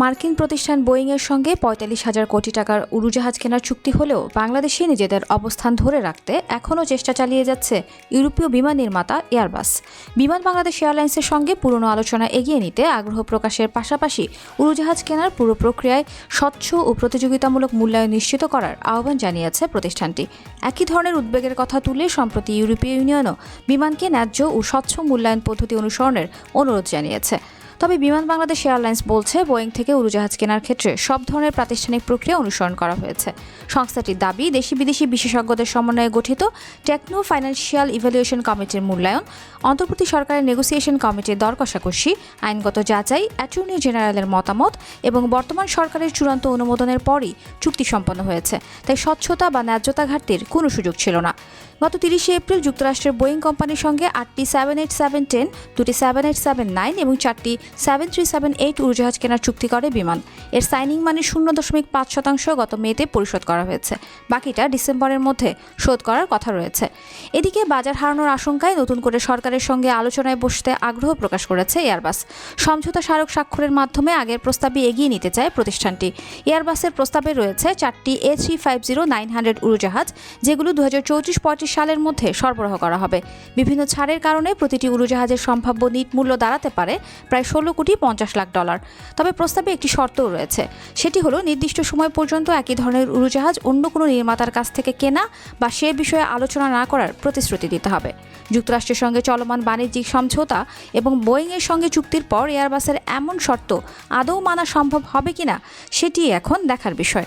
মার্কিন প্রতিষ্ঠান বোয়িংয়ের সঙ্গে ৪৫,০০০ কোটি টাকার উড়োজাহাজ কেনার চুক্তি হলেও বাংলাদেশে নিজেদের অবস্থান ধরে রাখতে এখনও চেষ্টা চালিয়ে যাচ্ছে ইউরোপীয় বিমান নির্মাতা এয়ারবাস। বিমান বাংলাদেশ এয়ারলাইন্সের সঙ্গে পুরনো আলোচনা এগিয়ে নিতে আগ্রহ প্রকাশের পাশাপাশি উড়োজাহাজ কেনার পুরো প্রক্রিয়ায় স্বচ্ছ ও প্রতিযোগিতামূলক মূল্যায়ন নিশ্চিত করার আহ্বান জানিয়েছে প্রতিষ্ঠানটি। একই ধরনের উদ্বেগের কথা তুলে সম্প্রতি ইউরোপীয় ইউনিয়নও বিমানকে ন্যায্য ও স্বচ্ছ মূল্যায়ন পদ্ধতি অনুসরণের অনুরোধ জানিয়েছে। তবে বিমান বাংলাদেশ এয়ারলাইন্স বলছে, বোয়িং থেকে উড়োজাহাজ কেনার ক্ষেত্রে সব ধরনের প্রাতিষ্ঠানিক প্রক্রিয়া অনুসরণ করা হয়েছে। সংস্থাটির দাবি, দেশি বিদেশি বিশেষজ্ঞদের সমন্বয়ে গঠিত টেকনো ফাইন্যান্সিয়াল ইভ্যালুয়েশন কমিটির মূল্যায়ন, অন্তর্বর্তী সরকারের নেগোসিয়েশন কমিটির দর কষাকষি, আইনগত যাচাই, অ্যাটর্নি জেনারেলের মতামত এবং বর্তমান সরকারের চূড়ান্ত অনুমোদনের পরই চুক্তি সম্পন্ন হয়েছে। তাই স্বচ্ছতা বা ন্যায্যতা ঘাটতির কোনো সুযোগ ছিল না। গত ৩০শে এপ্রিল যুক্তরাষ্ট্রের বোয়িং কোম্পানির সঙ্গে ৮টি 787-10, 2টি 787-9 এবং 4টি 737-8 উড়োজাহাজ কেনার চুক্তি করে বিমান। এর সাইনিং মানি 0.৫% গত মেতে পরিশোধ করা হয়েছে। বাকিটা ডিসেম্বরের মধ্যে শোধ করার কথা রয়েছে। এদিকে বাজার হারানোর আশঙ্কায় নতুন করে সরকারের সঙ্গে আলোচনায় বসতে আগ্রহ প্রকাশ করেছে এয়ারবাস। সমঝোতা স্মারক স্বাক্ষরের মাধ্যমে আগের প্রস্তাবে এগিয়ে নিতে চায় প্রতিষ্ঠানটি। এয়ারবাসের প্রস্তাবে রয়েছে 4টি A350-900 উড়োজাহাজ, যেগুলো 2034-35 সালের মধ্যে সরবরাহ করা হবে। বিভিন্ন ছাড়ের কারণে প্রতিটি উড়োজাহাজের সম্ভাব্য নিট মূল্য দাঁড়াতে পারে প্রায় $16,50,00,000। তবে প্রস্তাবে একটি শর্তও রয়েছে, সেটি হলো নির্দিষ্ট সময় পর্যন্ত একই ধরনের উড়োজাহাজ অন্য কোনো নির্মাতার কাছ থেকে কেনা বা সে বিষয়ে আলোচনা না করার প্রতিশ্রুতি দিতে হবে। যুক্তরাষ্ট্রের সঙ্গে চলমান বাণিজ্যিক সমঝোতা এবং বোয়িংয়ের সঙ্গে চুক্তির পর এয়ারবাসের এমন শর্ত আদৌ মানা সম্ভব হবে কিনা, সেটি এখন দেখার বিষয়।